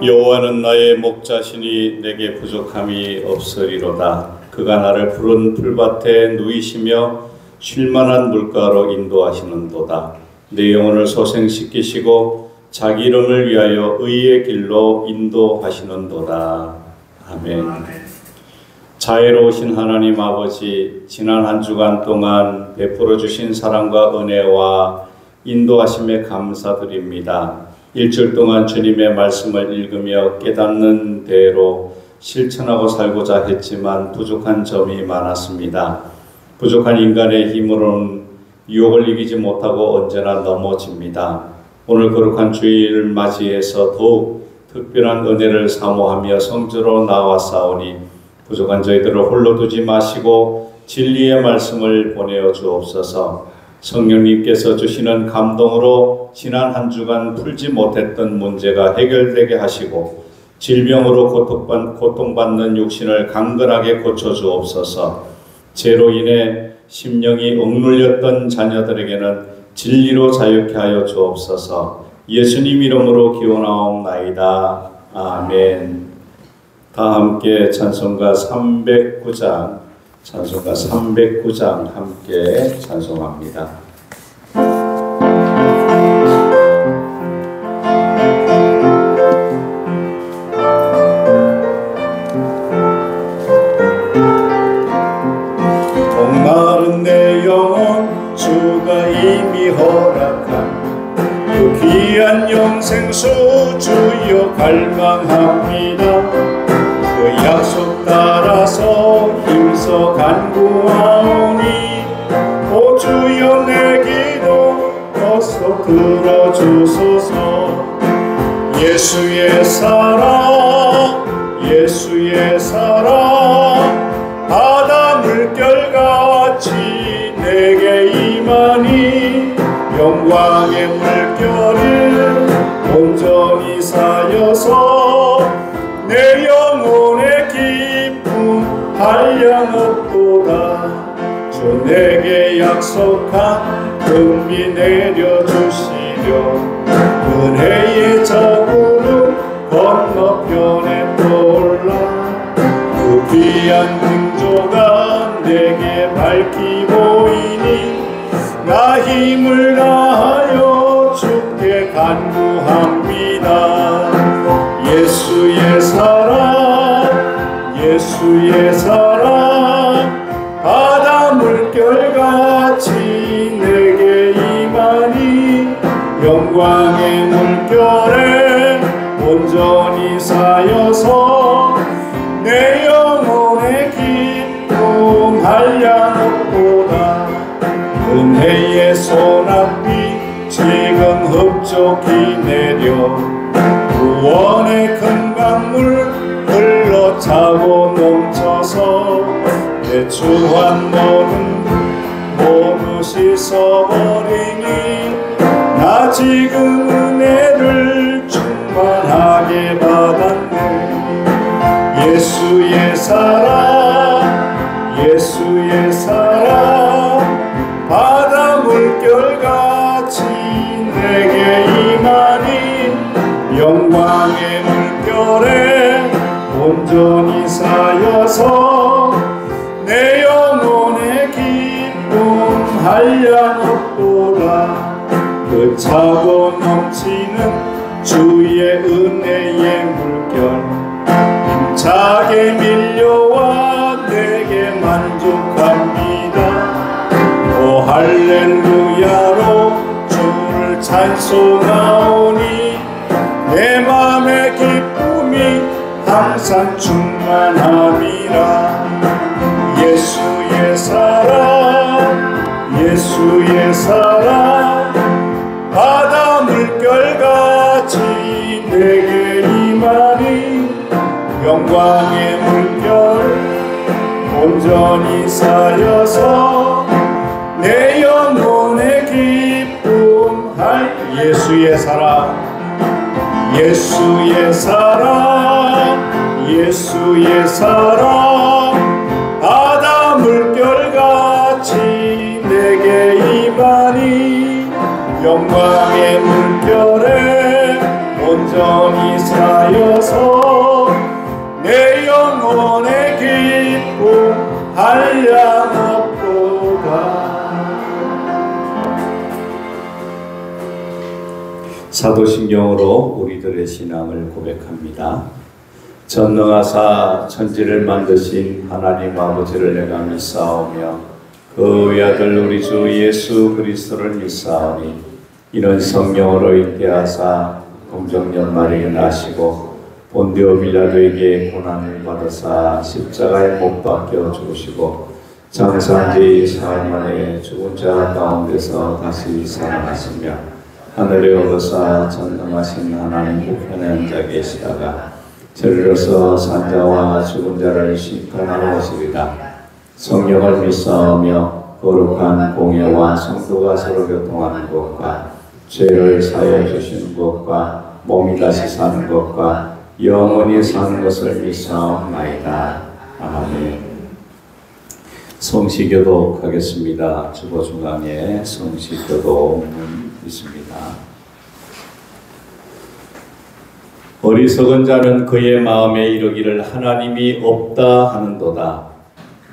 여호와는 나의 목자시니 내게 부족함이 없으리로다. 그가 나를 푸른 풀밭에 누이시며 쉴만한 물가로 인도하시는도다. 내 영혼을 소생시키시고 자기 이름을 위하여 의의 길로 인도하시는도다. 아멘. 자애로우신 하나님 아버지, 지난 한 주간 동안 베풀어 주신 사랑과 은혜와 인도하심에 감사드립니다. 일주일 동안 주님의 말씀을 읽으며 깨닫는 대로 실천하고 살고자 했지만 부족한 점이 많았습니다. 부족한 인간의 힘으로는 유혹을 이기지 못하고 언제나 넘어집니다. 오늘 거룩한 주일을 맞이해서 더욱 특별한 은혜를 사모하며 성주로 나와사오니 부족한 저희들을 홀로 두지 마시고 진리의 말씀을 보내어 주옵소서. 성령님께서 주시는 감동으로 지난 한 주간 풀지 못했던 문제가 해결되게 하시고 질병으로 고통받는 육신을 강건하게 고쳐주옵소서. 죄로 인해 심령이 억눌렸던 자녀들에게는 진리로 자유케 하여 주옵소서. 예수님 이름으로 기원하옵나이다. 아멘. 다 함께 찬송가 309장 함께 찬송합니다. 목마른 내 영혼 주가 이미 허락한 그 귀한 영생수 주여 갈망합니다. 그 약속 따라서 힘써 간구하오니 오 주여 내 기도 어서 들어주소서. 예수의 사랑 바다 물결같이 내게 임하니 영광의 물결을 온전히 사여서 내 영혼의 기쁨 한량 없도다. 주 내게 약속한 금비 내려주시려 은혜의 저구름 건너편에 떠올라 그 귀한 등조가 내게 밝히 보이니 나 힘을 다하여 주께 간구합니다. 예수의 사랑 바다 물결같이 내게 임하니 영광의 물결에 온전히 쌓여서 내 영혼의 기쁨 한량 없도다. 은혜의 소낙비 지금 흡족히 내려 구원의 큰 강물 흘러차고 넘쳐서 내 주한 모두 씻어버리니 나 지금 은혜를 충만하게 받았네. 예수의 사랑 바다 물결같이 내게 임하니 영광의 물결에 온전히 쌓여서 내 영혼의 기쁨 한량 없도다. 그 차고 넘치는 주의 은혜의 물결 힘차게 밀려와 내게 만족합니다. 오 할렐루야로 주를 찬송하오니 내 맘의 기쁨이 항상 충만함이라. 예수의 사랑 바다 물결같이 내게 임하니 영광의 물결 온전히 쌓여서 내 영혼의 기쁨 예수의 사랑 바다 물결같이 내게 임하니 영광의 물결에 온전히 쌓여 사도신경으로 우리들의 신앙을 고백합니다. 전능하사 천지를 만드신 하나님 아버지를 내가 믿사오며 그 외아들 우리 주 예수 그리스도를 믿사오니 이는 성령으로 있게 하사 동정연말에 나시고 본디오 빌라도에게 고난을 받으사 십자가에 못 박혀 죽으시고 장사한 지 사흘 만에 죽은 자 가운데서 다시 살아나시며 하늘에 오르사 전능하신 하나님 우편에 앉아 계시다가 저리로서 산자와 죽은 자를 심판하러 오시리라. 성령을 믿사오며 거룩한 공예와 성도가 서로 교통하는 것과 죄를 사하여 주시는 것과 몸이 다시 사는 것과 영원히 사는 것을 믿사옵나이다. 아멘. 성시교독 하겠습니다. 주보 중앙에 성시교독 있습니다. 어리석은 자는 그의 마음에 이르기를 하나님이 없다 하는도다.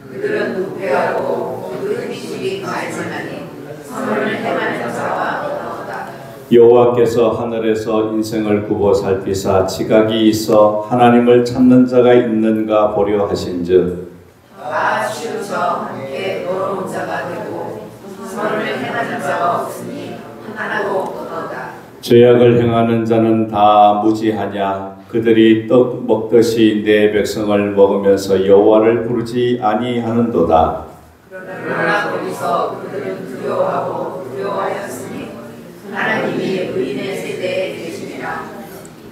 그들은 부패하고 그 미식이 가해지나니 선을 행하는 자와 없다. 여호와께서 하늘에서 인생을 굽어 살피사 지각이 있어 하나님을 찾는 자가 있는가 보려 하신즉 다 치우쳐 함께 노로운 자가 되고 선을 행하는 자가 없으니 하나도 없도다. 죄악을 행하는 자는 다 무지하냐. 그들이 떡 먹듯이 내 백성을 먹으면서 여호와를 부르지 아니하는도다. 그러나 거기서 그들은 두려워하고 두려워하였으니 하나님이 의인의 세대에 계시니라.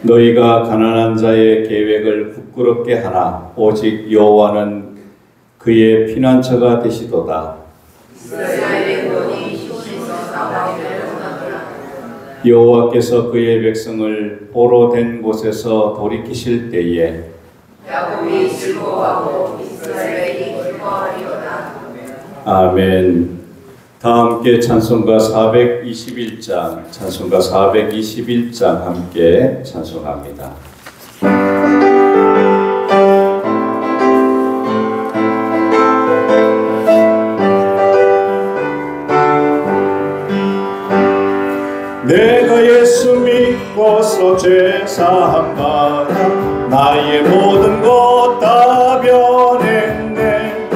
너희가 가난한 자의 계획을 부끄럽게 하나 오직 여호와는 그의 피난처가 되시도다. 이스라엘의 구원이 시온에서 나오기를 원하노라. 여호와께서 그의 백성을 보로 된 곳에서 돌이키실 때에 야곱이 즐거워하고 이스라엘이 기뻐하리로다. 아멘. 다 함께 찬송가 421장 함께 찬송합니다. 내가 예수 믿고서 죄사함 받아 나의 모든 것 다 변했네.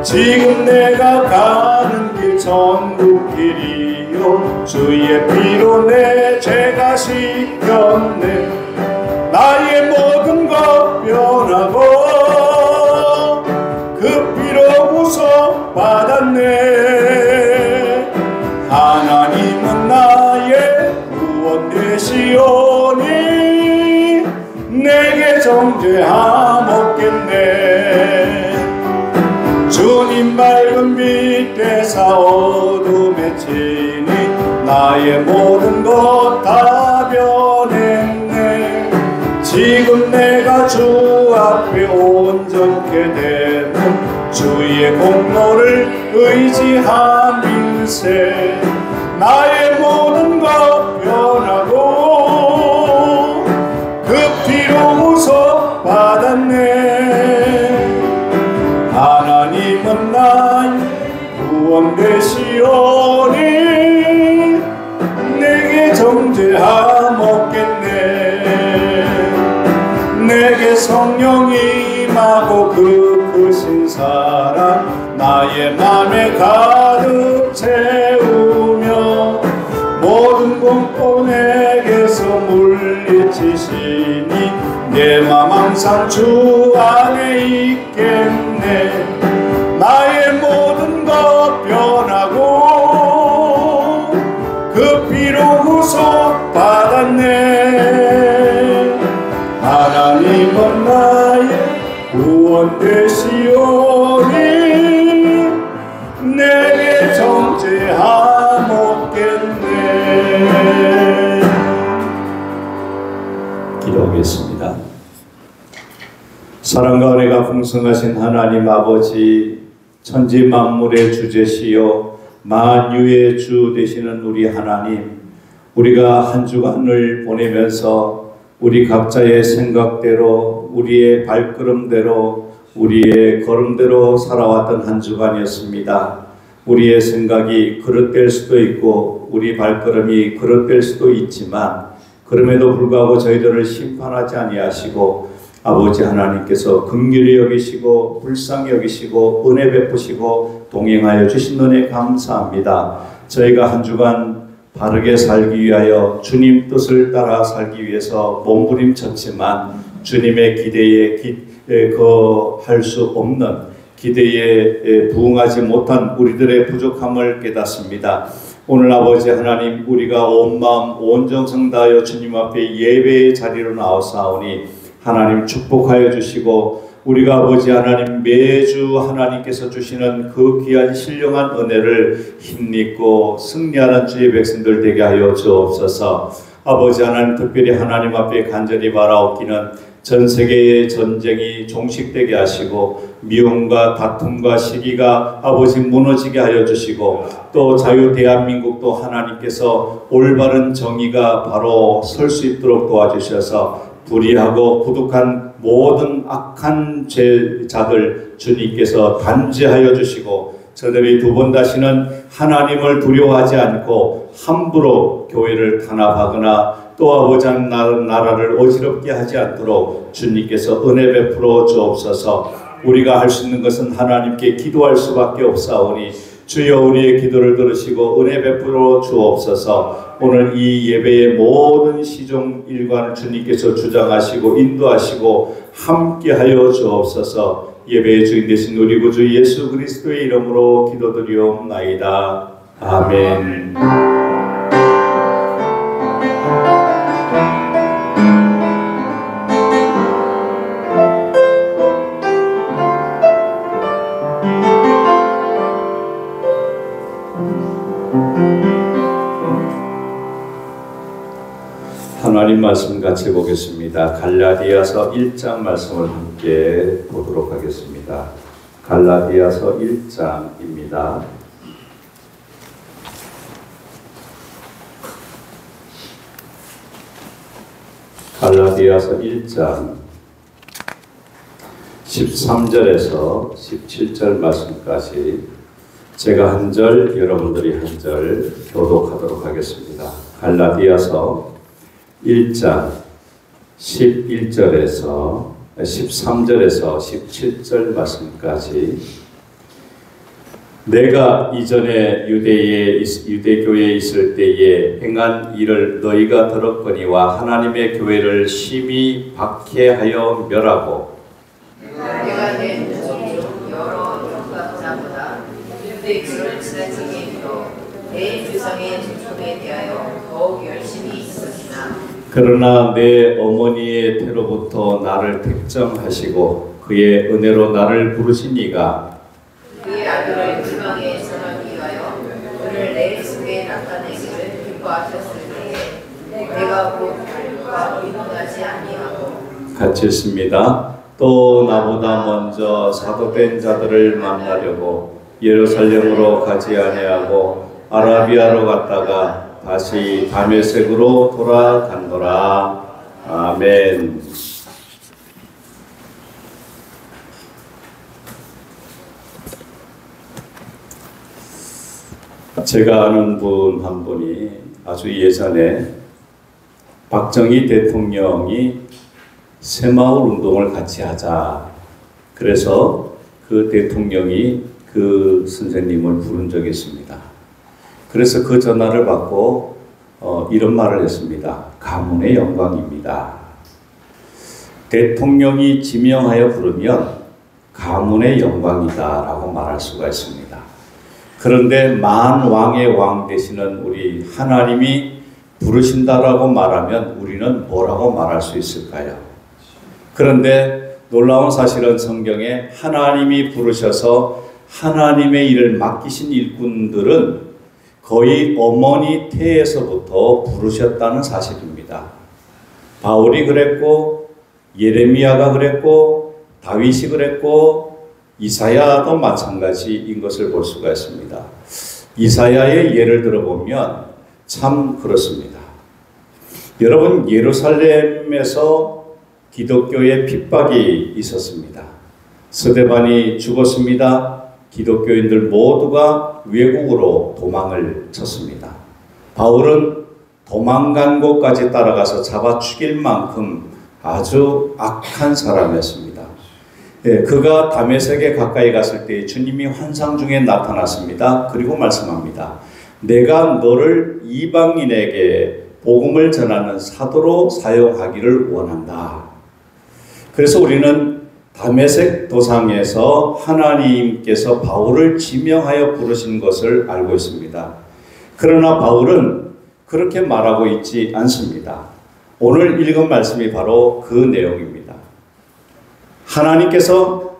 지금 내가 가는 길 천국길이요 주의 피로 내 죄가 씻겼네. 나의 모든 것 변하고 그 피로 구속 받았네. 하나님은 나의 구원 되시오니 내게 정죄함 없겠네. 주님 밝은 빛 되사 어둠에 치니 나의 모든 것 다 변했네. 지금 내가 주 앞에 온전케 되는 주의 공로를 의지함일세. 나의 모든 것 변하고 그 피로 구속 받았네. 하나님은 나의 구원 되시오니 내게 정죄함 없겠네. 내게 성령이 임하고 그 크신 사랑 나의 맘에 가득 채우며 모든 공포 내게서 물리치시니 내 맘 항상 주 안에 있겠네. 나의 모든 것 변하고 그 피로 구속 받았네. 하나님은 나의 구원 되시오니 내게 정죄함 없겠네. 기도하겠습니다. 사랑과 은혜가 풍성하신 하나님 아버지, 천지 만물의 주제시요 만유의 주 되시는 우리 하나님, 우리가 한 주간을 보내면서 우리 각자의 생각대로, 우리의 발걸음대로, 우리의 걸음대로 살아왔던 한 주간이었습니다. 우리의 생각이 그릇될 수도 있고 우리 발걸음이 그릇될 수도 있지만 그럼에도 불구하고 저희들을 심판하지 아니하시고 아버지 하나님께서 긍휼히 여기시고 불쌍히 여기시고 은혜 베푸시고 동행하여 주신 은혜 감사합니다. 저희가 한 주간 바르게 살기 위하여 주님 뜻을 따라 살기 위해서 몸부림쳤지만 주님의 기대에 거할 수 없는 기대에 부응하지 못한 우리들의 부족함을 깨닫습니다. 오늘 아버지 하나님, 우리가 온 마음 온 정성 다하여 주님 앞에 예배의 자리로 나오사오니 하나님 축복하여 주시고, 우리가 아버지 하나님 매주 하나님께서 주시는 그 귀한 신령한 은혜를 힘입고 승리하는 주의 백성들 되게 하여 주옵소서. 아버지 하나님, 특별히 하나님 앞에 간절히 바라옵기는 전 세계의 전쟁이 종식되게 하시고 미움과 다툼과 시기가 아버지 무너지게 하여 주시고, 또 자유 대한민국도 하나님께서 올바른 정의가 바로 설 수 있도록 도와주셔서 불의하고 부득한 모든 악한 죄자들 주님께서 단죄하여 주시고, 저들이 두 번 다시는 하나님을 두려워하지 않고 함부로 교회를 탄압하거나 또 아버지 나라를 어지럽게 하지 않도록 주님께서 은혜 베풀어 주옵소서. 우리가 할 수 있는 것은 하나님께 기도할 수밖에 없사오니 주여 우리의 기도를 들으시고 은혜 베풀어 주옵소서. 오늘 이 예배의 모든 시종 일관을 주님께서 주장하시고 인도하시고 함께하여 주옵소서. 예배의 주인 되신 우리 구주 예수 그리스도의 이름으로 기도드리옵나이다. 아멘. 하나님 말씀 같이 보겠습니다. 갈라디아서 1장 말씀을 함께 보도록 하겠습니다. 갈라디아서 1장입니다. 갈라디아서 1장 13절에서 17절 말씀까지 제가 한 절, 여러분들이 한 절 교독하도록 하겠습니다. 갈라디아서 1장 11절에서 13절에서 17절 말씀까지, 내가 이전에 유대교회에 있을 때에 행한 일을 너희가 들었거니와 하나님의 교회를 심히 박해하여 멸하고, 내가 내 민족 중 여러 영광자보다 유대교를 지나치게 힘으로 내 주상의 중종에 대하여 더욱 열심히 있었으나, 그러나 내 어머니의 태로부터 나를 택정하시고 그의 은혜로 나를 부르시니가 그의 아들을 지방에 전하기 위하여 오늘 내 속에 나타내기를 기뻐하셨을 때에 내가 곧 그와 의논하지 아니하고, 같이 있습니다. 또 나보다 먼저 사도된 자들을 만나려고 예루살렘으로 가지 아니하고 아라비아로 갔다가 다시 다메섹으로 돌아간노라. 아멘. 제가 아는 분 한 분이 아주 예전에 박정희 대통령이 새마을 운동을 같이 하자, 그래서 그 대통령이 그 선생님을 부른 적이 있습니다. 그래서 그 전화를 받고 이런 말을 했습니다. 가문의 영광입니다. 대통령이 지명하여 부르면 가문의 영광이다 라고 말할 수가 있습니다. 그런데 만왕의 왕 되시는 우리 하나님이 부르신다라고 말하면 우리는 뭐라고 말할 수 있을까요? 그런데 놀라운 사실은 성경에 하나님이 부르셔서 하나님의 일을 맡기신 일꾼들은 거의 어머니 태에서부터 부르셨다는 사실입니다. 바울이 그랬고, 예레미야가 그랬고, 다윗이 그랬고, 이사야도 마찬가지인 것을 볼 수가 있습니다. 이사야의 예를 들어보면 참 그렇습니다. 여러분, 예루살렘에서 기독교의 핍박이 있었습니다. 스데반이 죽었습니다. 기독교인들 모두가 외국으로 도망을 쳤습니다. 바울은 도망간 곳까지 따라가서 잡아 죽일 만큼 아주 악한 사람이었습니다. 예, 그가 다메섹에 가까이 갔을 때 주님이 환상 중에 나타났습니다. 그리고 말씀합니다. 내가 너를 이방인에게 복음을 전하는 사도로 사용하기를 원한다. 그래서 우리는 다메섹 도상에서 하나님께서 바울을 지명하여 부르신 것을 알고 있습니다. 그러나 바울은 그렇게 말하고 있지 않습니다. 오늘 읽은 말씀이 바로 그 내용입니다. 하나님께서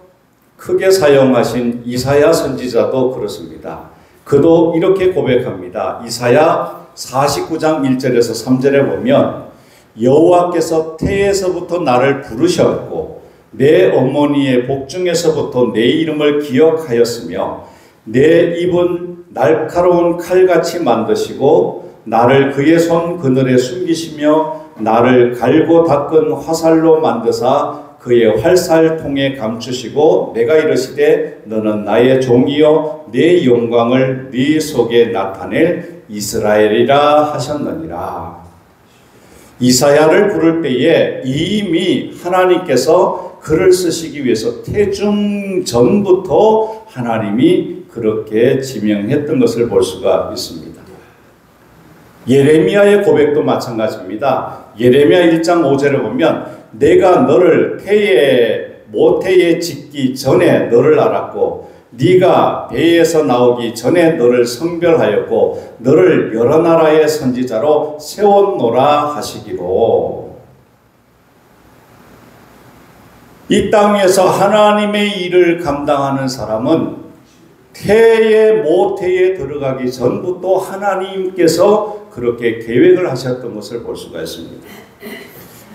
크게 사용하신 이사야 선지자도 그렇습니다. 그도 이렇게 고백합니다. 이사야 49장 1절에서 3절에 보면 여호와께서 태에서부터 나를 부르셨고 내 어머니의 복중에서부터 내 이름을 기억하였으며 내 입은 날카로운 칼같이 만드시고 나를 그의 손 그늘에 숨기시며 나를 갈고 닦은 화살로 만드사 그의 활살통에 감추시고 내가 이르시되 너는 나의 종이요 내 영광을 네 속에 나타낼 이스라엘이라 하셨느니라. 이사야를 부를 때에 이미 하나님께서 그를 쓰시기 위해서 태중 전부터 하나님이 그렇게 지명했던 것을 볼 수가 있습니다. 예레미야의 고백도 마찬가지입니다. 예레미야 1장 5절에 보면 내가 너를 모태에 짓기 전에 너를 알았고 네가 배에서 나오기 전에 너를 성별하였고 너를 여러 나라의 선지자로 세웠노라 하시기로. 이 땅 위에서 하나님의 일을 감당하는 사람은 모태에 들어가기 전부터 하나님께서 그렇게 계획을 하셨던 것을 볼 수가 있습니다.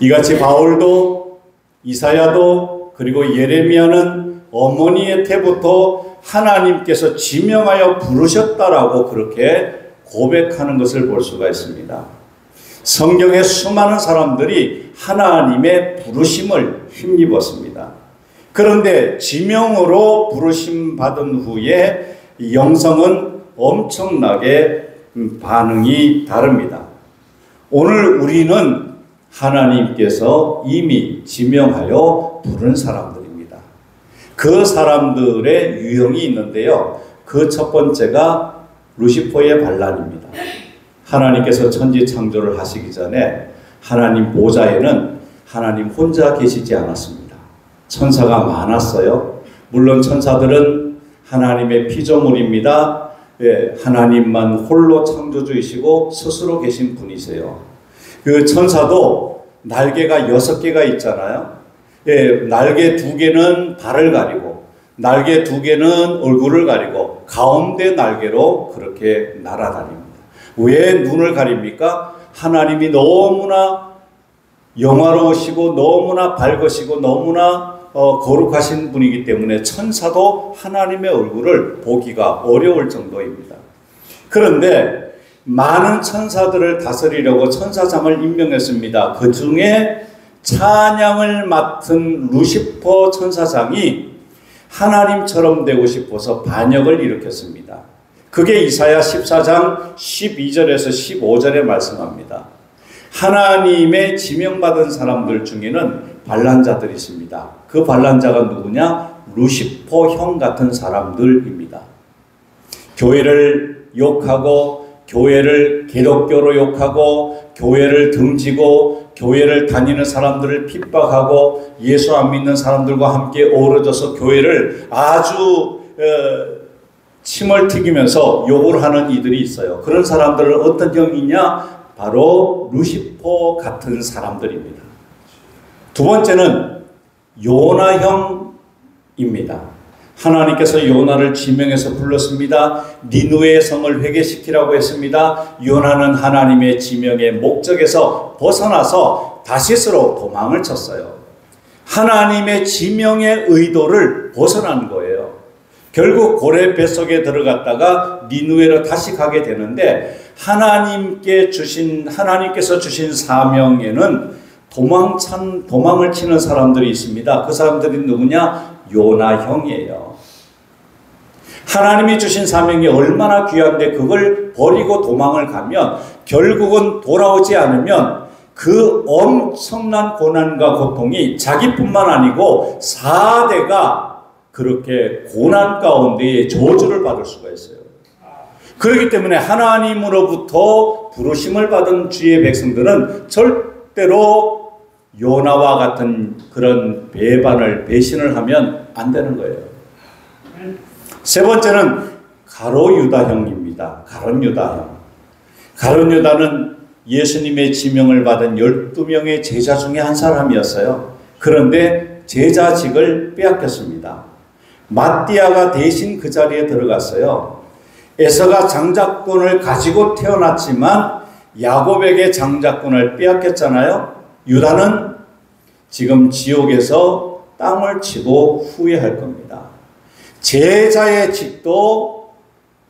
이같이 바울도 이사야도 그리고 예레미야는 어머니의 태부터 하나님께서 지명하여 부르셨다라고 그렇게 고백하는 것을 볼 수가 있습니다. 성경의 수많은 사람들이 하나님의 부르심을 힘입었습니다. 그런데 지명으로 부르심 받은 후에 영성은 엄청나게 반응이 다릅니다. 오늘 우리는 하나님께서 이미 지명하여 부른 사람들입니다. 그 사람들의 유형이 있는데요. 그 첫 번째가 루시퍼의 반란입니다. 하나님께서 천지 창조를 하시기 전에 하나님 보좌에는 하나님 혼자 계시지 않았습니다. 천사가 많았어요. 물론 천사들은 하나님의 피조물입니다. 하나님만 홀로 창조주이시고 스스로 계신 분이세요. 그 천사도 날개가 6개가 있잖아요. 날개 2개는 발을 가리고 날개 2개는 얼굴을 가리고 가운데 날개로 그렇게 날아다닙니다. 왜 눈을 가립니까? 하나님이 너무나 영화로우시고 너무나 밝으시고 너무나 거룩하신 분이기 때문에 천사도 하나님의 얼굴을 보기가 어려울 정도입니다. 그런데 많은 천사들을 다스리려고 천사장을 임명했습니다. 그 중에 찬양을 맡은 루시퍼 천사장이 하나님처럼 되고 싶어서 반역을 일으켰습니다. 그게 이사야 14장 12절에서 15절에 말씀합니다. 하나님의 지명받은 사람들 중에는 반란자들이 있습니다. 그 반란자가 누구냐? 루시퍼 형 같은 사람들입니다. 교회를 욕하고 교회를 기독교로 욕하고 교회를 등지고 교회를 다니는 사람들을 핍박하고 예수 안 믿는 사람들과 함께 어우러져서 교회를 아주 침을 튀기면서 욕을 하는 이들이 있어요. 그런 사람들은 어떤 형이냐? 바로 루시퍼 같은 사람들입니다. 두 번째는 요나형입니다. 하나님께서 요나를 지명해서 불렀습니다. 니누의 성을 회개시키라고 했습니다. 요나는 하나님의 지명의 목적에서 벗어나서 다시스로 도망을 쳤어요. 하나님의 지명의 의도를 벗어난 거예요. 결국 고래 뱃속에 들어갔다가 니누에로 다시 가게 되는데 하나님께서 주신 사명에는 도망을 치는 사람들이 있습니다. 그 사람들이 누구냐? 요나형이에요. 하나님이 주신 사명이 얼마나 귀한데 그걸 버리고 도망을 가면 결국은 돌아오지 않으면 그 엄청난 고난과 고통이 자기뿐만 아니고 4대가 그렇게 고난 가운데에 저주를 받을 수가 있어요. 그렇기 때문에 하나님으로부터 부르심을 받은 주의 백성들은 절대로 요나와 같은 그런 배신을 하면 안 되는 거예요. 세 번째는 가롯 유다형입니다. 가롯 유다형. 가롯 유다는 예수님의 지명을 받은 12명의 제자 중에 한 사람이었어요. 그런데 제자직을 빼앗겼습니다. 마띠아가 대신 그 자리에 들어갔어요. 에서가 장자권을 가지고 태어났지만 야곱에게 장자권을 빼앗겼잖아요. 유다는 지금 지옥에서 땅을 치고 후회할 겁니다. 제자의 직도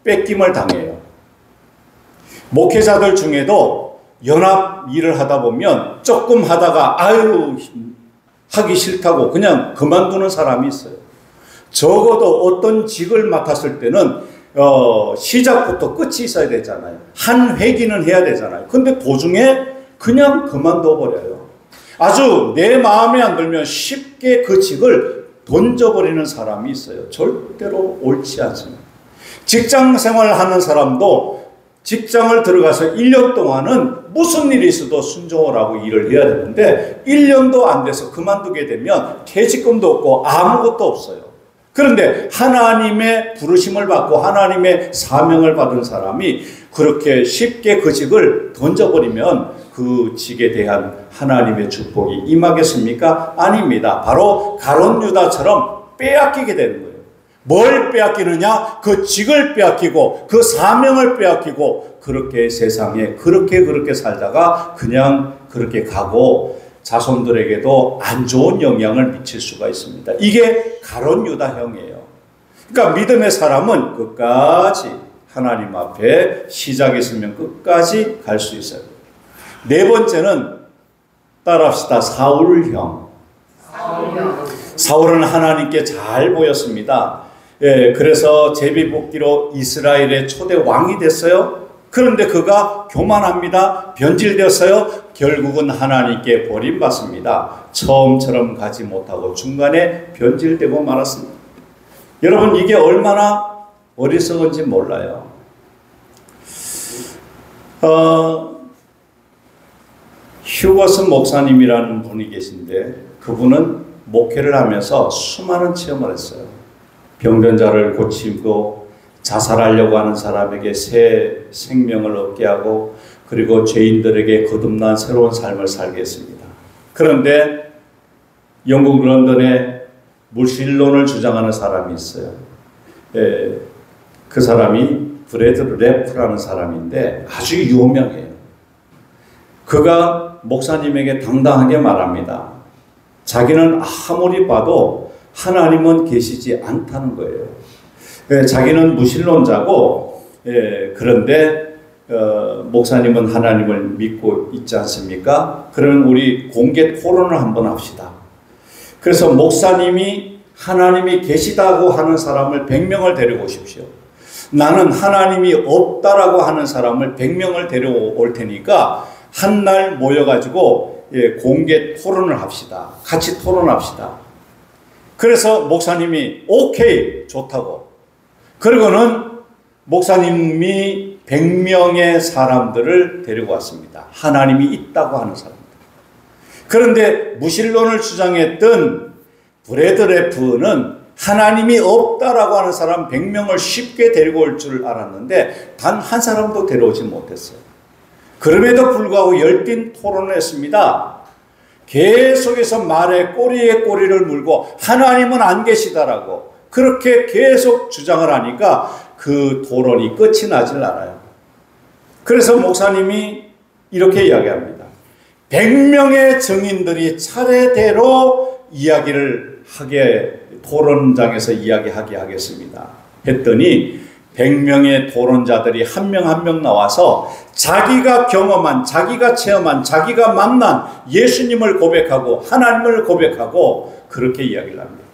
뺏김을 당해요. 목회자들 중에도 연합 일을 하다 보면 조금 하다가 아유 하기 싫다고 그냥 그만두는 사람이 있어요. 적어도 어떤 직을 맡았을 때는 시작부터 끝이 있어야 되잖아요. 한 회기는 해야 되잖아요. 근데 도중에 그냥 그만둬 버려요. 아주 내 마음에 안 들면 쉽게 그 직을 던져버리는 사람이 있어요. 절대로 옳지 않습니다. 직장 생활하는 사람도 직장을 들어가서 1년 동안은 무슨 일이 있어도 순종을 하고 일을 해야 되는데 1년도 안 돼서 그만두게 되면 퇴직금도 없고 아무것도 없어요. 그런데 하나님의 부르심을 받고 하나님의 사명을 받은 사람이 그렇게 쉽게 그 직을 던져버리면 그 직에 대한 하나님의 축복이 임하겠습니까? 아닙니다. 바로 가롯 유다처럼 빼앗기게 되는 거예요. 뭘 빼앗기느냐? 그 직을 빼앗기고 그 사명을 빼앗기고 그렇게 세상에 그렇게 살다가 그냥 그렇게 가고 자손들에게도 안 좋은 영향을 미칠 수가 있습니다. 이게 가롯 유다형이에요. 그러니까 믿음의 사람은 끝까지 하나님 앞에 시작했으면 끝까지 갈 수 있어요. 네 번째는 따라합시다. 사울형. 사울은 하나님께 잘 보였습니다. 예, 그래서 제비뽑기로 이스라엘의 초대 왕이 됐어요. 그런데 그가 교만합니다. 변질되었어요. 결국은 하나님께 버림받습니다. 처음처럼 가지 못하고 중간에 변질되고 말았습니다. 여러분 이게 얼마나 어리석은지 몰라요. 휴거슨 목사님이라는 분이 계신데 그분은 목회를 하면서 수많은 체험을 했어요. 병변자를 고치고 자살하려고 하는 사람에게 새 생명을 얻게 하고 그리고 죄인들에게 거듭난 새로운 삶을 살게 했습니다. 그런데 영국 런던에 무신론을 주장하는 사람이 있어요. 그 사람이 브래드 래프라는 사람인데 아주 유명해요. 그가 목사님에게 당당하게 말합니다. 자기는 아무리 봐도 하나님은 계시지 않다는 거예요. 자기는 무신론자고 그런데 목사님은 하나님을 믿고 있지 않습니까? 그러면 우리 공개 토론을 한번 합시다. 그래서 목사님이 하나님이 계시다고 하는 사람을 100명을 데려오십시오. 나는 하나님이 없다라고 하는 사람을 100명을 데려올 테니까 한 날 모여가지고 공개 토론을 합시다. 같이 토론합시다. 그래서 목사님이 오케이 좋다고. 그리고는 목사님이 100명의 사람들을 데리고 왔습니다. 하나님이 있다고 하는 사람들. 그런데 무신론을 주장했던 브래드 래프는 하나님이 없다라고 하는 사람 100명을 쉽게 데리고 올 줄 알았는데 단 한 사람도 데려오지 못했어요. 그럼에도 불구하고 열띤 토론을 했습니다. 계속해서 말에 꼬리에 꼬리를 물고 하나님은 안 계시다라고 그렇게 계속 주장을 하니까 그 토론이 끝이 나질 않아요. 그래서 목사님이 이렇게 이야기합니다. 100명의 증인들이 차례대로 이야기를 하게 토론장에서 이야기하게 하겠습니다. 했더니 100명의 토론자들이 한 명 한 명 나와서 자기가 경험한, 자기가 체험한, 자기가 만난 예수님을 고백하고 하나님을 고백하고 그렇게 이야기를 합니다.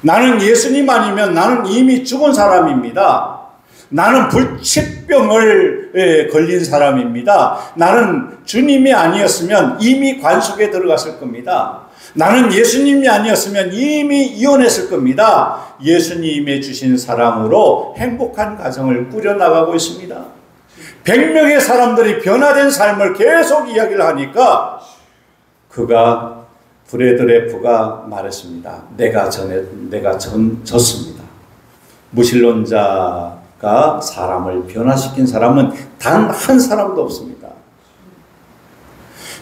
나는 예수님 아니면 나는 이미 죽은 사람입니다. 나는 불치병을 걸린 사람입니다. 나는 주님이 아니었으면 이미 관속에 들어갔을 겁니다. 나는 예수님이 아니었으면 이미 이혼했을 겁니다. 예수님이 주신 사랑으로 행복한 가정을 꾸려나가고 있습니다. 100명의 사람들이 변화된 삶을 계속 이야기를 하니까 그가 브래드레프가 말했습니다. 내가 졌습니다. 무신론자가 사람을 변화시킨 사람은 단 한 사람도 없습니다.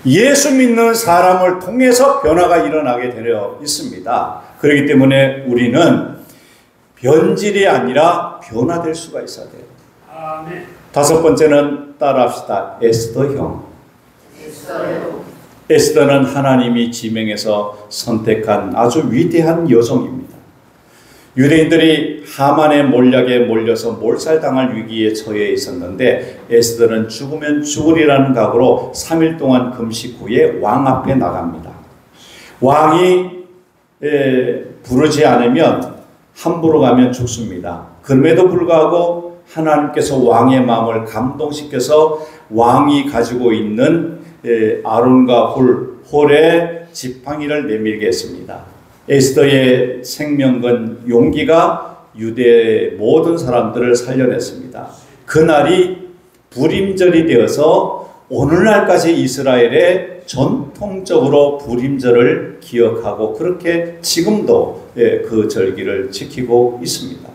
예수 믿는 사람을 통해서 변화가 일어나게 되어 있습니다. 그렇기 때문에 우리는 변질이 아니라 변화될 수가 있어야 돼요. 아멘. 다섯 번째는 따라합시다. 에스더형. 에스더는 하나님이 지명해서 선택한 아주 위대한 여성입니다. 유대인들이 하만의 몰약에 몰려서 몰살당할 위기에 처해 있었는데 에스더는 죽으면 죽으리라는 각오로 3일 동안 금식 후에 왕 앞에 나갑니다. 왕이 부르지 않으면 함부로 가면 죽습니다. 그럼에도 불구하고 하나님께서 왕의 마음을 감동시켜서 왕이 가지고 있는 아론과 홀의 지팡이를 내밀게 했습니다. 에스더의 생명건 용기가 유대의 모든 사람들을 살려냈습니다. 그날이 부림절이 되어서 오늘날까지 이스라엘에 전통적으로 부림절을 기억하고 그렇게 지금도 그 절기를 지키고 있습니다.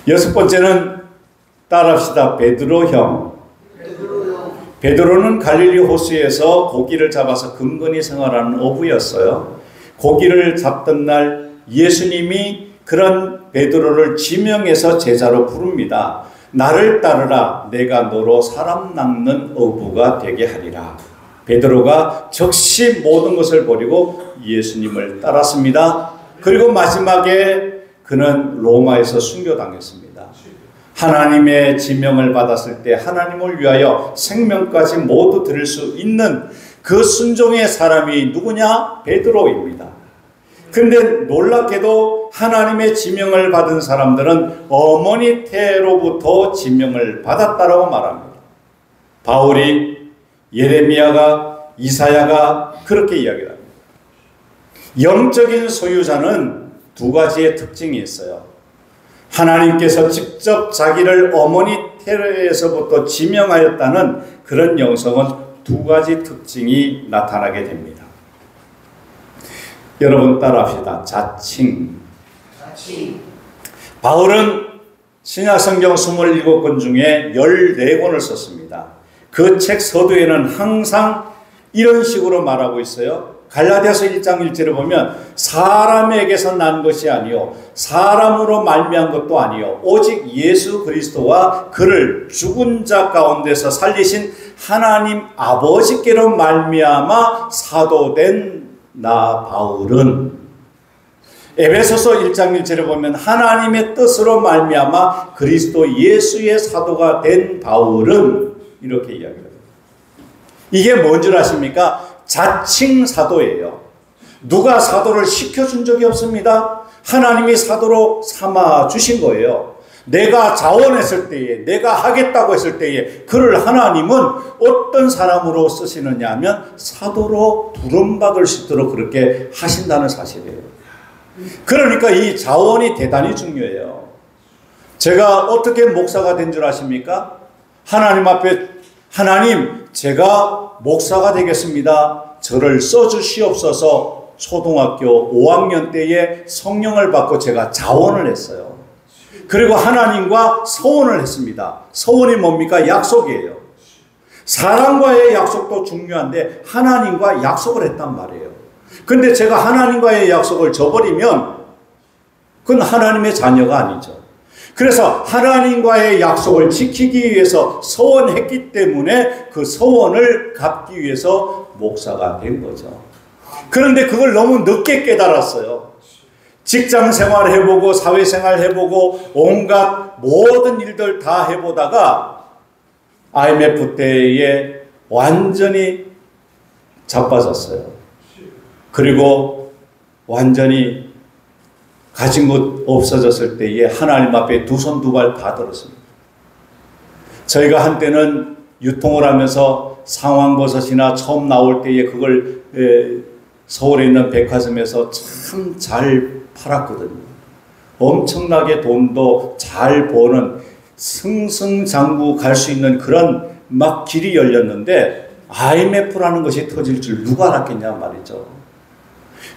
여섯 번째는 따라합시다. 베드로형. 베드로는 갈릴리 호수에서 고기를 잡아서 근근히 생활하는 어부였어요. 고기를 잡던 날 예수님이 그런 베드로를 지명해서 제자로 부릅니다. 나를 따르라. 내가 너로 사람 낚는 어부가 되게 하리라. 베드로가 즉시 모든 것을 버리고 예수님을 따랐습니다. 그리고 마지막에 그는 로마에서 순교당했습니다. 하나님의 지명을 받았을 때 하나님을 위하여 생명까지 모두 드릴 수 있는 그 순종의 사람이 누구냐? 베드로입니다. 근데 놀랍게도 하나님의 지명을 받은 사람들은 어머니 태로부터 지명을 받았다라고 말합니다. 바울이, 예레미야가, 이사야가 그렇게 이야기를 합니다. 영적인 소유자는 두 가지의 특징이 있어요. 하나님께서 직접 자기를 어머니 태로에서부터 지명하였다는 그런 영성은 두 가지 특징이 나타나게 됩니다. 여러분 따라합시다. 자칭. 바울은 신약성경 27권 중에 14권을 썼습니다. 그 책 서두에는 항상 이런 식으로 말하고 있어요. 갈라디아서 1장 1절에 보면 사람에게서 난 것이 아니요 사람으로 말미암은 것도 아니요 오직 예수 그리스도와 그를 죽은 자 가운데서 살리신 하나님 아버지께로 말미암아 사도된 나 바울은, 에베소서 1장 1절에 보면 하나님의 뜻으로 말미암아 그리스도 예수의 사도가 된 바울은, 이렇게 이야기합니다. 이게 뭔 줄 아십니까? 자칭 사도예요. 누가 사도를 시켜준 적이 없습니다. 하나님이 사도로 삼아 주신 거예요. 내가 자원했을 때에, 내가 하겠다고 했을 때에 그를 하나님은 어떤 사람으로 쓰시느냐 하면 사도로 부름받을 수 있도록 그렇게 하신다는 사실이에요. 그러니까 이 자원이 대단히 중요해요. 제가 어떻게 목사가 된 줄 아십니까? 하나님 앞에, 하나님 제가 목사가 되겠습니다. 저를 써주시옵소서. 초등학교 5학년 때에 성령을 받고 제가 자원을 했어요. 그리고 하나님과 서원을 했습니다. 서원이 뭡니까? 약속이에요. 사람과의 약속도 중요한데 하나님과 약속을 했단 말이에요. 근데 제가 하나님과의 약속을 저버리면 그건 하나님의 자녀가 아니죠. 그래서 하나님과의 약속을 지키기 위해서 서원했기 때문에 그 서원을 갚기 위해서 목사가 된 거죠. 그런데 그걸 너무 늦게 깨달았어요. 직장 생활 해보고 사회생활 해보고 온갖 모든 일들 다 해보다가 IMF 때에 완전히 자빠졌어요. 그리고 완전히 가진 것 없어졌을 때에 하나님 앞에 두 손 두 발 다 들었습니다. 저희가 한때는 유통을 하면서 상황버섯이나 처음 나올 때에 그걸 서울에 있는 백화점에서 참 잘 팔았거든요. 엄청나게 돈도 잘 버는 승승장구 갈 수 있는 그런 막 길이 열렸는데 IMF라는 것이 터질 줄 누가 알았겠냐 말이죠.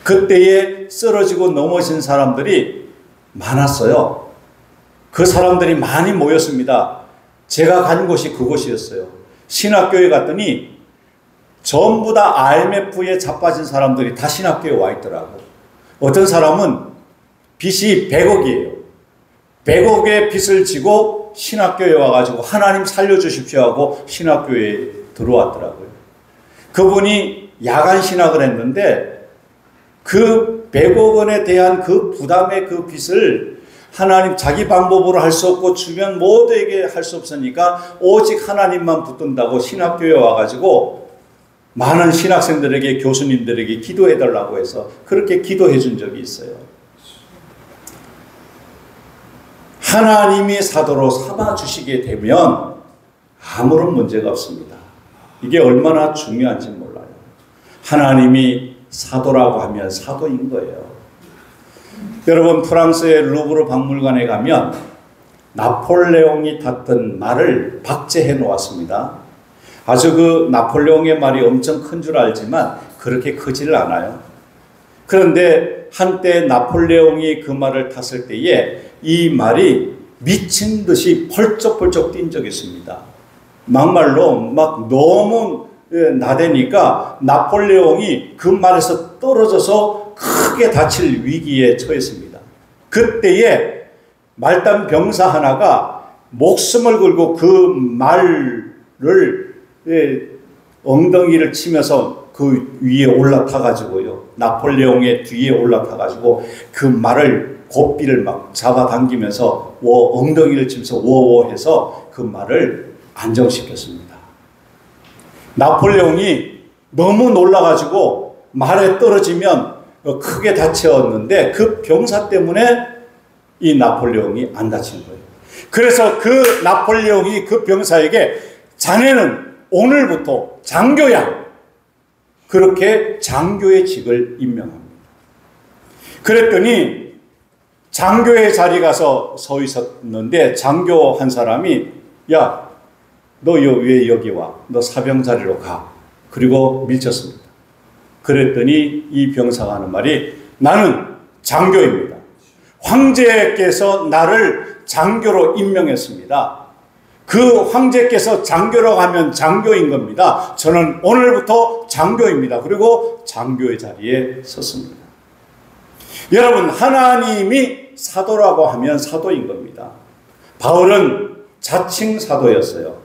그때에 쓰러지고 넘어진 사람들이 많았어요. 그 사람들이 많이 모였습니다. 제가 간 곳이 그곳이었어요. 신학교에 갔더니 전부 다 IMF에 자빠진 사람들이 다 신학교에 와 있더라고요. 어떤 사람은 빚이 100억이에요. 100억의 빚을 지고 신학교에 와가지고 하나님 살려주십시오 하고 신학교에 들어왔더라고요. 그분이 야간 신학을 했는데 그 100억 원에 대한 그 부담의 그 빚을 하나님 자기 방법으로 할 수 없고 주변 모두에게 할 수 없으니까 오직 하나님만 붙든다고 신학교에 와가지고 많은 신학생들에게 교수님들에게 기도해달라고 해서 그렇게 기도해 준 적이 있어요. 하나님이 사도로 삼아주시게 되면 아무런 문제가 없습니다. 이게 얼마나 중요한지 몰라요. 하나님이 사도라고 하면 사도인 거예요. 여러분 프랑스의 루브르 박물관에 가면 나폴레옹이 탔던 말을 박제해 놓았습니다. 아주 그 나폴레옹의 말이 엄청 큰 줄 알지만 그렇게 크지를 않아요. 그런데 한때 나폴레옹이 그 말을 탔을 때에 이 말이 미친 듯이 펄쩍펄쩍 뛴 적이 있습니다. 막말로 막 너무 나대니까 나폴레옹이 그 말에서 떨어져서 크게 다칠 위기에 처했습니다. 그때에 말단 병사 하나가 목숨을 걸고 그 말을 엉덩이를 치면서 그 위에 올라타가지고요. 나폴레옹의 뒤에 올라타가지고 그 말을 고삐를 막 잡아당기면서 엉덩이를 치면서 워워해서 그 말을 안정시켰습니다. 나폴레옹이 너무 놀라가지고 말에 떨어지면 크게 다쳤는데 그 병사 때문에 이 나폴레옹이 안 다친 거예요. 그래서 그 나폴레옹이 그 병사에게 자네는 오늘부터 장교야. 그렇게 장교의 직을 임명합니다. 그랬더니 장교의 자리 가서 서 있었는데 장교 한 사람이 야, 너 왜 여기 와? 너 사병 자리로 가. 그리고 밀쳤습니다. 그랬더니 이 병사가 하는 말이 나는 장교입니다. 황제께서 나를 장교로 임명했습니다. 그 황제께서 장교라고 하면 장교인 겁니다. 저는 오늘부터 장교입니다. 그리고 장교의 자리에 섰습니다. 여러분, 하나님이 사도라고 하면 사도인 겁니다. 바울은 자칭 사도였어요.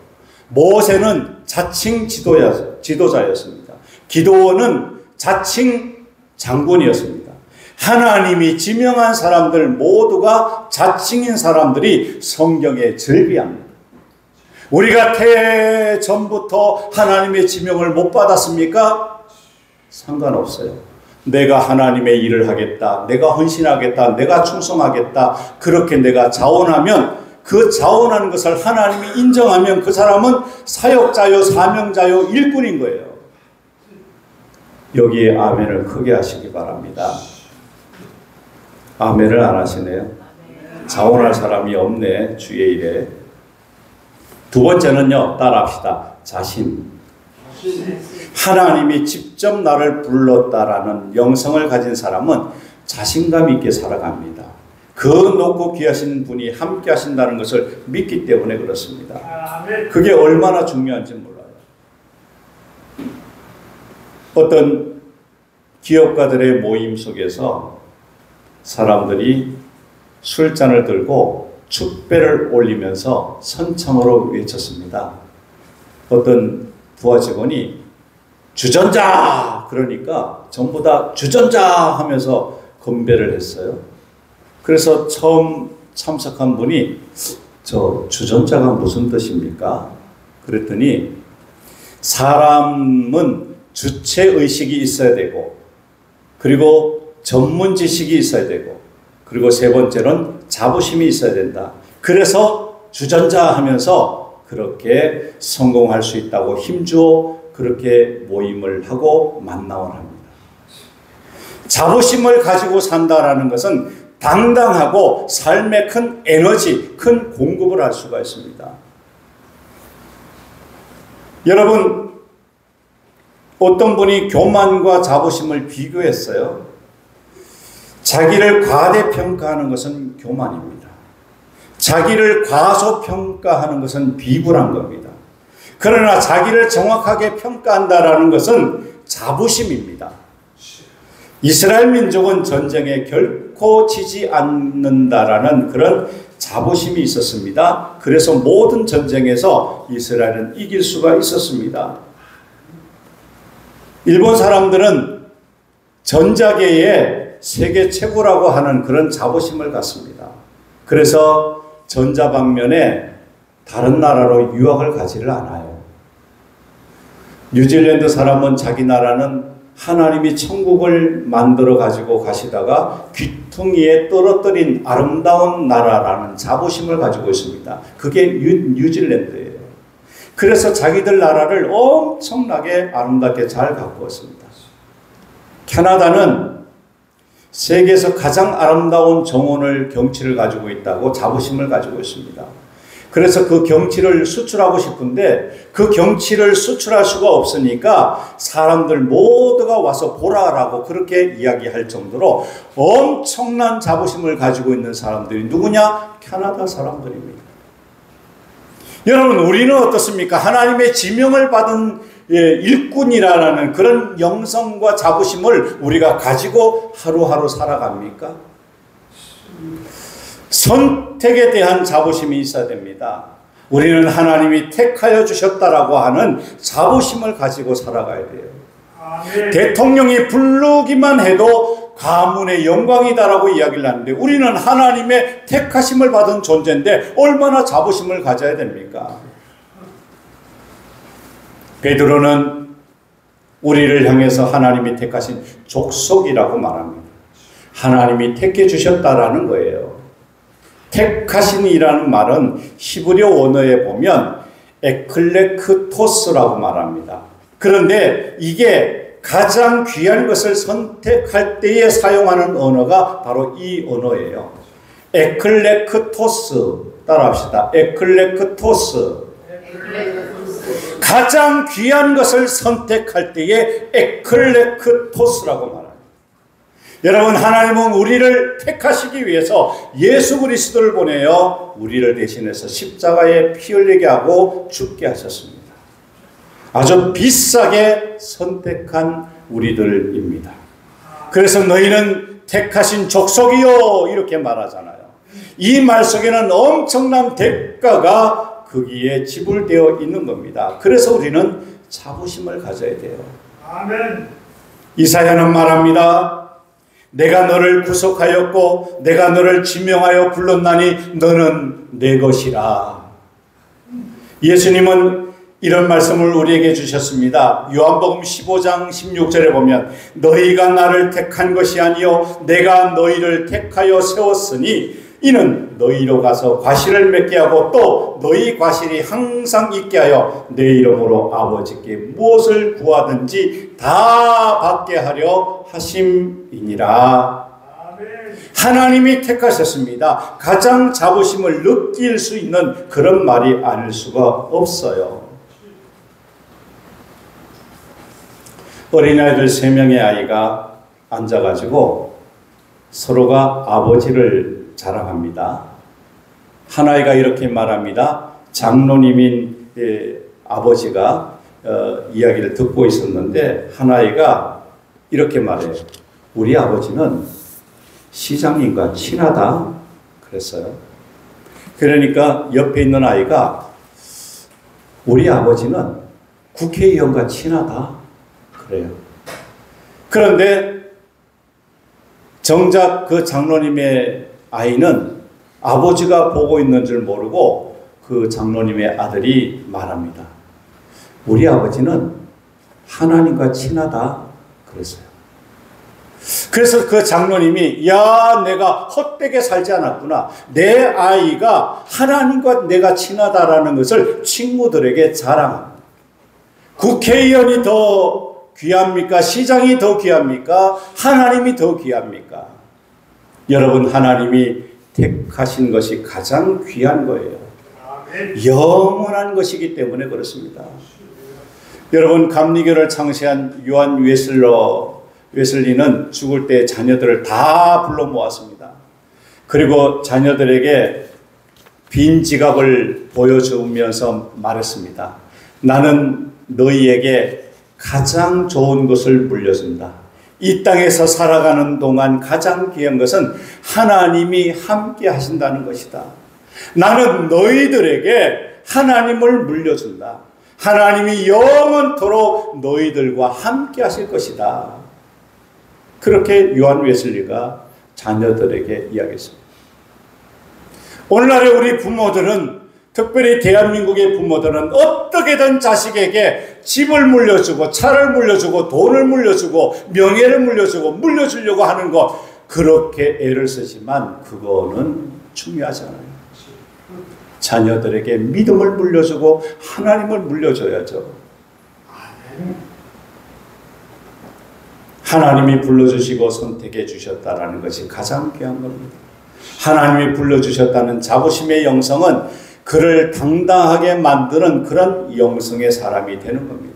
모세는 자칭 지도자였습니다. 기도원은 자칭 장군이었습니다. 하나님이 지명한 사람들 모두가 자칭인 사람들이 성경에 즐비합니다. 우리가 태전부터 하나님의 지명을 못 받았습니까? 상관없어요. 내가 하나님의 일을 하겠다. 내가 헌신하겠다. 내가 충성하겠다. 그렇게 내가 자원하면 그 자원하는 것을 하나님이 인정하면 그 사람은 사역자요, 사명자요, 일꾼인 거예요. 여기에 아멘을 크게 하시기 바랍니다. 아멘을 안 하시네요. 자원할 사람이 없네, 주의 일에. 두 번째는요, 따라합시다. 자신. 하나님이 직접 나를 불렀다라는 영성을 가진 사람은 자신감 있게 살아갑니다. 그 높고 귀하신 분이 함께 하신다는 것을 믿기 때문에 그렇습니다. 그게 얼마나 중요한지 몰라요. 어떤 기업가들의 모임 속에서 사람들이 술잔을 들고 축배를 올리면서 선창으로 외쳤습니다. 어떤 부하 직원이 주전자! 그러니까 전부 다 주전자! 하면서 건배를 했어요. 그래서 처음 참석한 분이 저 주전자가 무슨 뜻입니까? 그랬더니 사람은 주체의식이 있어야 되고 그리고 전문 지식이 있어야 되고 그리고 세 번째는 자부심이 있어야 된다. 그래서 주전자 하면서 그렇게 성공할 수 있다고 힘주어 그렇게 모임을 하고 만나원 합니다. 자부심을 가지고 산다라는 것은 당당하고 삶에 큰 에너지, 큰 공급을 할 수가 있습니다. 여러분, 어떤 분이 교만과 자부심을 비교했어요. 자기를 과대평가하는 것은 교만입니다. 자기를 과소평가하는 것은 비굴한 겁니다. 그러나 자기를 정확하게 평가한다라는 것은 자부심입니다. 이스라엘 민족은 전쟁에 결코 지지 않는다라는 그런 자부심이 있었습니다. 그래서 모든 전쟁에서 이스라엘은 이길 수가 있었습니다. 일본 사람들은 전자계의 세계 최고라고 하는 그런 자부심을 갖습니다. 그래서 전자방면에 다른 나라로 유학을 가지를 않아요. 뉴질랜드 사람은 자기 나라는 하나님이 천국을 만들어 가지고 가시다가 귀퉁이에 떨어뜨린 아름다운 나라라는 자부심을 가지고 있습니다. 그게 뉴질랜드예요. 그래서 자기들 나라를 엄청나게 아름답게 잘 가꾸었습니다. 캐나다는 세계에서 가장 아름다운 정원을 경치를 가지고 있다고 자부심을 가지고 있습니다. 그래서 그 경치를 수출하고 싶은데 그 경치를 수출할 수가 없으니까 사람들 모두가 와서 보라라고 그렇게 이야기할 정도로 엄청난 자부심을 가지고 있는 사람들이 누구냐? 캐나다 사람들입니다. 여러분, 우리는 어떻습니까? 하나님의 지명을 받은 일꾼이라는 그런 영성과 자부심을 우리가 가지고 하루하루 살아갑니까? 선택에 대한 자부심이 있어야 됩니다. 우리는 하나님이 택하여 주셨다라고 하는 자부심을 가지고 살아가야 돼요. 아멘. 대통령이 부르기만 해도 가문의 영광이다라고 이야기를 하는데 우리는 하나님의 택하심을 받은 존재인데 얼마나 자부심을 가져야 됩니까? 베드로는 우리를 향해서 하나님이 택하신 족속이라고 말합니다. 하나님이 택해 주셨다라는 거예요. 택하신이라는 말은 히브리어 원어에 보면 에클레크토스라고 말합니다. 그런데 이게 가장 귀한 것을 선택할 때에 사용하는 언어가 바로 이 언어예요. 에클레크토스. 따라합시다. 에클레크토스. 가장 귀한 것을 선택할 때에 에클레크토스라고 말합니다. 여러분, 하나님은 우리를 택하시기 위해서 예수 그리스도를 보내어 우리를 대신해서 십자가에 피 흘리게 하고 죽게 하셨습니다. 아주 비싸게 선택한 우리들입니다. 그래서 너희는 택하신 족속이요 이렇게 말하잖아요. 이 말 속에는 엄청난 대가가 거기에 지불되어 있는 겁니다. 그래서 우리는 자부심을 가져야 돼요. 아멘. 이사야는 말합니다. 내가 너를 구속하였고 내가 너를 지명하여 불렀나니 너는 내 것이라. 예수님은 이런 말씀을 우리에게 주셨습니다. 요한복음 15장 16절에 보면 너희가 나를 택한 것이 아니요 내가 너희를 택하여 세웠으니 이는 너희로 가서 과실을 맺게 하고 또 너희 과실이 항상 있게 하여 내 이름으로 아버지께 무엇을 구하든지 다 받게 하려 하심이니라. 하나님이 택하셨습니다. 가장 자부심을 느낄 수 있는 그런 말이 아닐 수가 없어요. 어린아이들 3명의 아이가 앉아가지고 서로가 아버지를 자랑합니다. 한 아이가 이렇게 말합니다. 장로님인 아버지가 이야기를 듣고 있었는데 한 아이가 이렇게 말해요. 우리 아버지는 시장님과 친하다 그랬어요. 그러니까 옆에 있는 아이가 우리 아버지는 국회의원과 친하다 그래요. 그런데 정작 그 장로님의 아이는 아버지가 보고 있는 줄 모르고 그 장로님의 아들이 말합니다. 우리 아버지는 하나님과 친하다 그랬어요. 그래서 그 장로님이 야, 내가 헛되게 살지 않았구나. 내 아이가 하나님과 내가 친하다라는 것을 친구들에게 자랑합니다. 국회의원이 더 귀합니까? 시장이 더 귀합니까? 하나님이 더 귀합니까? 여러분, 하나님이 택하신 것이 가장 귀한 거예요. 영원한 것이기 때문에 그렇습니다. 여러분, 감리교를 창시한 요한 웨슬리는 죽을 때 자녀들을 다 불러 모았습니다. 그리고 자녀들에게 빈 지갑을 보여주면서 말했습니다. 나는 너희에게 가장 좋은 것을 물려준다. 이 땅에서 살아가는 동안 가장 귀한 것은 하나님이 함께 하신다는 것이다. 나는 너희들에게 하나님을 물려준다. 하나님이 영원토록 너희들과 함께 하실 것이다. 그렇게 요한 웨슬리가 자녀들에게 이야기했습니다. 오늘날의 우리 부모들은, 특별히 대한민국의 부모들은 어떻게든 자식에게 집을 물려주고 차를 물려주고 돈을 물려주고 명예를 물려주려고 하는 것, 그렇게 애를 쓰지만 그거는 중요하지 않아요. 자녀들에게 믿음을 물려주고 하나님을 물려줘야죠. 하나님이 불러주시고 선택해 주셨다라는 것이 가장 귀한 겁니다. 하나님이 불러주셨다는 자부심의 영성은 그를 당당하게 만드는 그런 영성의 사람이 되는 겁니다.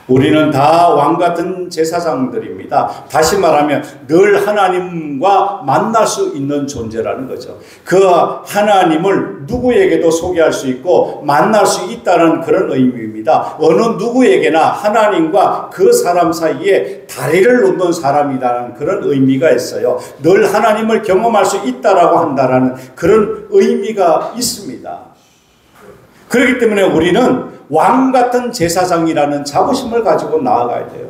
우리는 다 왕같은 제사장들입니다. 다시 말하면 늘 하나님과 만날 수 있는 존재라는 거죠. 그 하나님을 누구에게도 소개할 수 있고 만날 수 있다는 그런 의미입니다. 어느 누구에게나 하나님과 그 사람 사이에 다리를 놓는 사람이라는 그런 의미가 있어요. 늘 하나님을 경험할 수 있다라고 한다라는 그런 의미가 있습니다. 그렇기 때문에 우리는 왕 같은 제사장이라는 자부심을 가지고 나아가야 돼요.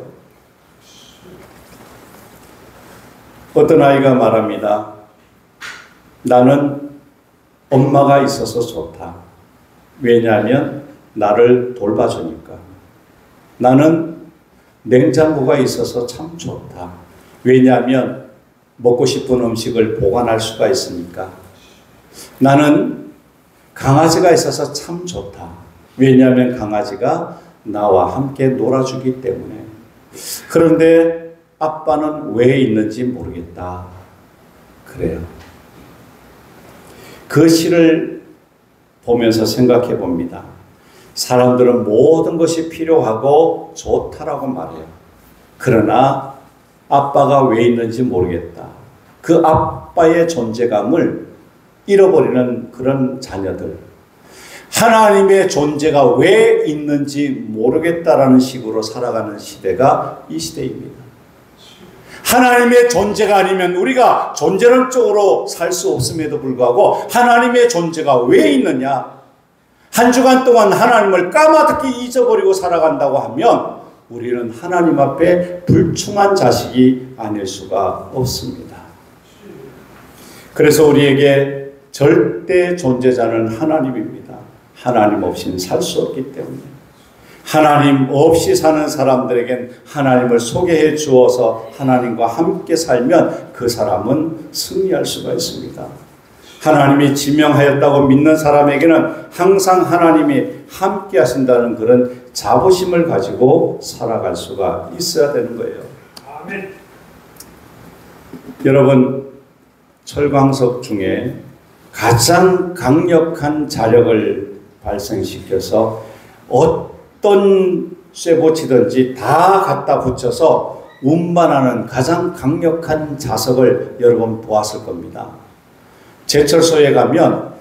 어떤 아이가 말합니다. 나는 엄마가 있어서 좋다. 왜냐하면 나를 돌봐주니까. 나는 냉장고가 있어서 참 좋다. 왜냐하면 먹고 싶은 음식을 보관할 수가 있으니까. 나는 강아지가 있어서 참 좋다. 왜냐하면 강아지가 나와 함께 놀아주기 때문에. 그런데 아빠는 왜 있는지 모르겠다. 그래요. 그 시를 보면서 생각해 봅니다. 사람들은 모든 것이 필요하고 좋다라고 말해요. 그러나 아빠가 왜 있는지 모르겠다. 그 아빠의 존재감을 잃어버리는 그런 자녀들. 하나님의 존재가 왜 있는지 모르겠다라는 식으로 살아가는 시대가 이 시대입니다. 하나님의 존재가 아니면 우리가 존재론적으로 살 수 없음에도 불구하고 하나님의 존재가 왜 있느냐? 한 주간 동안 하나님을 까마득히 잊어버리고 살아간다고 하면 우리는 하나님 앞에 불충한 자식이 아닐 수가 없습니다. 그래서 우리에게 절대 존재자는 하나님입니다. 하나님 없이는 살 수 없기 때문에. 하나님 없이 사는 사람들에겐 하나님을 소개해 주어서 하나님과 함께 살면 그 사람은 승리할 수가 있습니다. 하나님이 지명하였다고 믿는 사람에게는 항상 하나님이 함께 하신다는 그런 자부심을 가지고 살아갈 수가 있어야 되는 거예요. 아멘. 여러분, 철광석 중에 가장 강력한 자력을 발생시켜서 어떤 쇠붙이든지 다 갖다 붙여서 운반하는 가장 강력한 자석을 여러분 보았을 겁니다. 제철소에 가면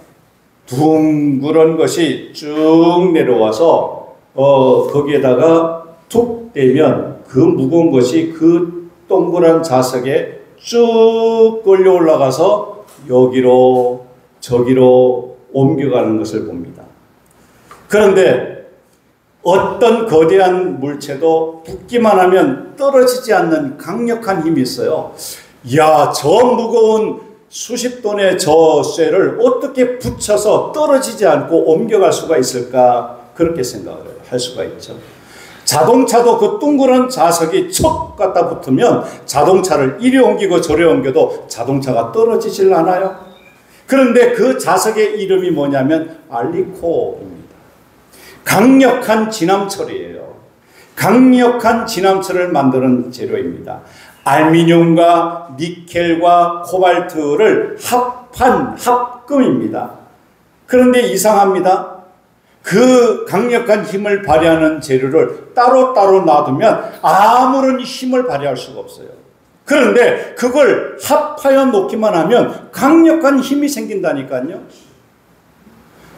둥그런 것이 쭉 내려와서 거기에다가 툭 대면 그 무거운 것이 그 동그란 자석에 쭉 끌려 올라가서 여기로 저기로 옮겨가는 것을 봅니다. 그런데 어떤 거대한 물체도 붙기만 하면 떨어지지 않는 강력한 힘이 있어요. 야, 저 무거운 수십 톤의 저 쇠를 어떻게 붙여서 떨어지지 않고 옮겨갈 수가 있을까? 그렇게 생각을 할 수가 있죠. 자동차도 그 둥그런 자석이 척 갖다 붙으면 자동차를 이리 옮기고 저리 옮겨도 자동차가 떨어지질 않아요. 그런데 그 자석의 이름이 뭐냐면 알리코입니다. 강력한 진함철이에요. 강력한 진함철을 만드는 재료입니다. 알루미늄과 니켈과 코발트를 합한 합금입니다. 그런데 이상합니다. 그 강력한 힘을 발휘하는 재료를 따로따로 놔두면 아무런 힘을 발휘할 수가 없어요. 그런데 그걸 합하여 놓기만 하면 강력한 힘이 생긴다니까요.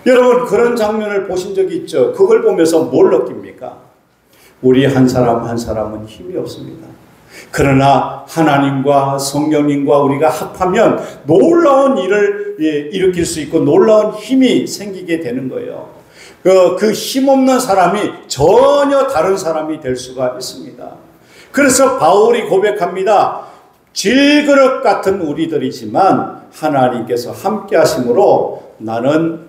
여러분 그런 장면을 보신 적이 있죠? 그걸 보면서 뭘 느낍니까? 우리 한 사람 한 사람은 힘이 없습니다. 그러나 하나님과 성령님과 우리가 합하면 놀라운 일을 일으킬 수 있고 놀라운 힘이 생기게 되는 거예요. 그 힘없는 사람이 전혀 다른 사람이 될 수가 있습니다. 그래서 바울이 고백합니다. 질그릇 같은 우리들이지만 하나님께서 함께 하심으로 나는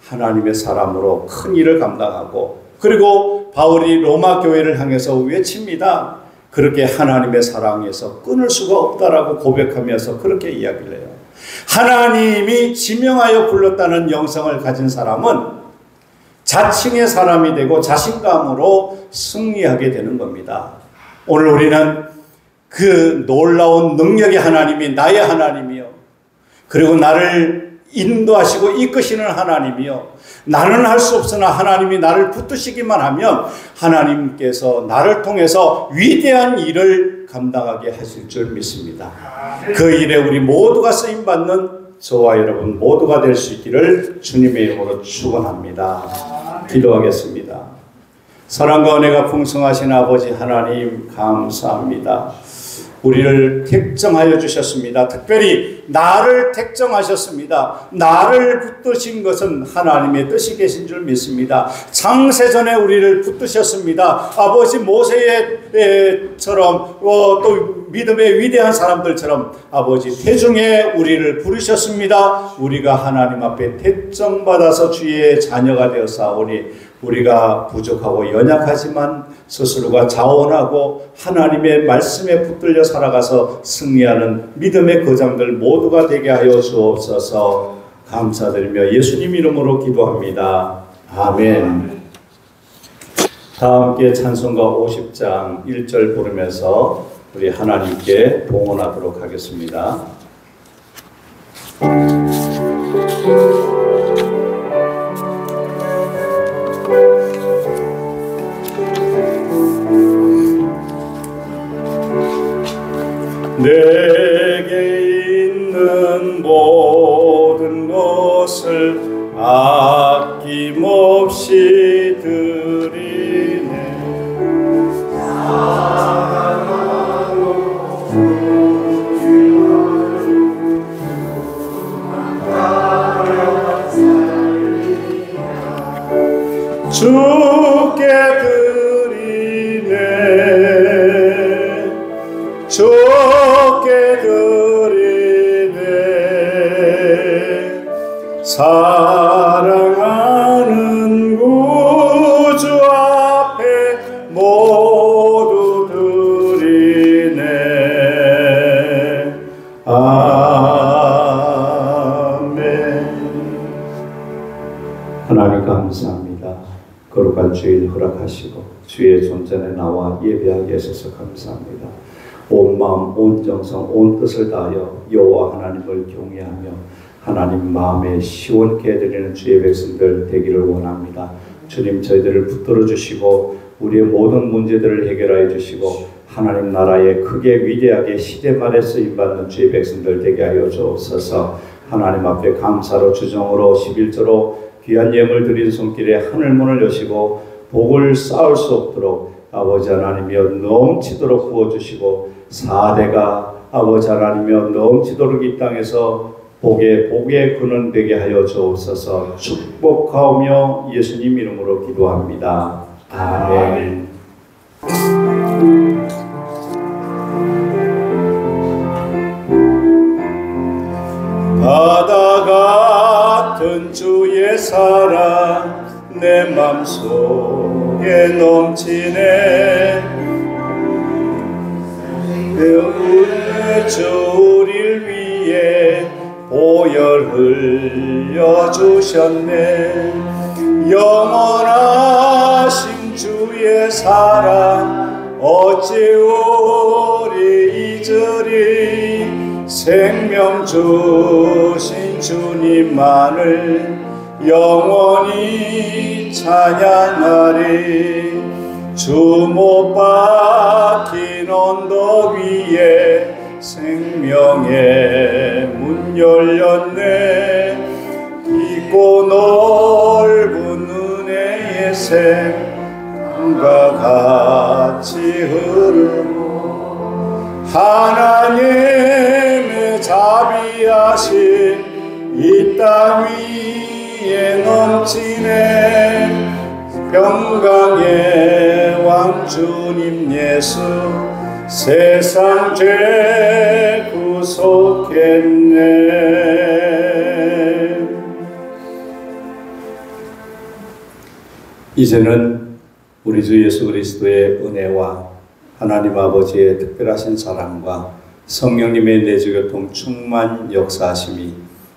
하나님의 사람으로 큰 일을 감당하고, 그리고 바울이 로마 교회를 향해서 외칩니다. 그렇게 하나님의 사랑에서 끊을 수가 없다라고 고백하면서 그렇게 이야기를 해요. 하나님이 지명하여 불렀다는 영성을 가진 사람은 자칭의 사람이 되고 자신감으로 승리하게 되는 겁니다. 오늘 우리는 그 놀라운 능력의 하나님이 나의 하나님이요, 그리고 나를 인도하시고 이끄시는 하나님이요, 나는 할 수 없으나 하나님이 나를 붙드시기만 하면 하나님께서 나를 통해서 위대한 일을 감당하게 하실 줄 믿습니다. 그 일에 우리 모두가 쓰임받는 저와 여러분 모두가 될 수 있기를 주님의 이름으로 축원합니다. 기도하겠습니다. 사랑과 은혜가 풍성하신 아버지 하나님 감사합니다. 우리를 택정하여 주셨습니다. 특별히 나를 택정하셨습니다. 나를 붙드신 것은 하나님의 뜻이 계신 줄 믿습니다. 창세전에 우리를 붙드셨습니다. 아버지 모세처럼 또 믿음의 위대한 사람들처럼 아버지 태중에 우리를 부르셨습니다. 우리가 하나님 앞에 택정받아서 주의 자녀가 되었사오니 우리가 부족하고 연약하지만 스스로가 자원하고 하나님의 말씀에 붙들려 살아가서 승리하는 믿음의 거장들 모두가 되게 하여 주옵소서. 감사드리며 예수님 이름으로 기도합니다. 아멘. 다 함께 찬송가 50장 1절 부르면서 우리 하나님께 봉헌하도록 하겠습니다. 내게 있는 모든 것을 아낌없이 드리네. 주께 드리네. 주께 드리네. 사랑하는 구주 앞에 모두 드리네. 아멘. 하나님 감사합니다. 거룩한 주일 허락하시고 주의 존전에 나와 예배하게 하셔서 감사합니다. 온 마음, 온 정성, 온 뜻을 다하여 여호와 하나님을 경외하며 하나님 마음에 시원케 해드리는 주의 백성들 되기를 원합니다. 주님 저희들을 붙들어 주시고 우리의 모든 문제들을 해결하여 주시고 하나님 나라에 크게 위대하게 시대 말에 쓰임받는 주의 백성들 되게 하여 주옵소서. 하나님 앞에 감사로 주정으로 11조로 귀한 예물 드린 손길에 하늘문을 여시고 복을 쌓을 수 없도록 아버지 하나님이여 넘치도록 부어주시고 4대가 아버지 하나님이여 넘치도록 이 땅에서 복의 근원 되게 하여 주옵소서. 축복하오며 예수님 이름으로 기도합니다. 아멘. 바다 같은 주의 사랑 내 맘속 속에 넘치네. 우리 주 우리를 위해 보혈 흘려주셨네. 영원하신 주의 사랑 어찌 우리 잊으리. 생명 주신 주님만을 영원히 찬양하리. 주 못 박힌 언덕 위에 생명의 문 열렸네. 깊고 넓은 은혜의 샘 강과 같이 흐르고 하나님의 자비하신 이 땅 위에 넘치네. 평강의 왕 주님 예수 세상 죄 구속했네. 이제는 우리 주 예수 그리스도의 은혜와 하나님 아버지의 특별하신 사랑과 성령님의 내주교통 충만 역사하심이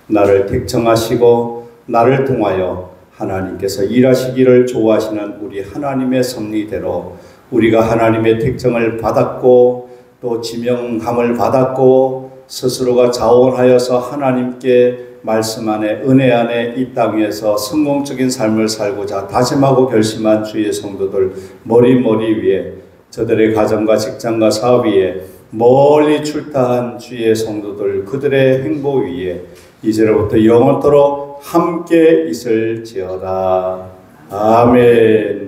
나를 택정하시고 나를 통하여 하나님께서 일하시기를 좋아하시는 우리 하나님의 섭리대로 우리가 하나님의 택정을 받았고 또 지명함을 받았고 스스로가 자원하여서 하나님께 말씀 안에 은혜 안에 이 땅 위에서 성공적인 삶을 살고자 다짐하고 결심한 주의 성도들 머리 위에 저들의 가정과 직장과 사업 위에 멀리 출타한 주의 성도들 그들의 행복 위에 이제로부터 영원토록 함께 있을지어다. 아멘.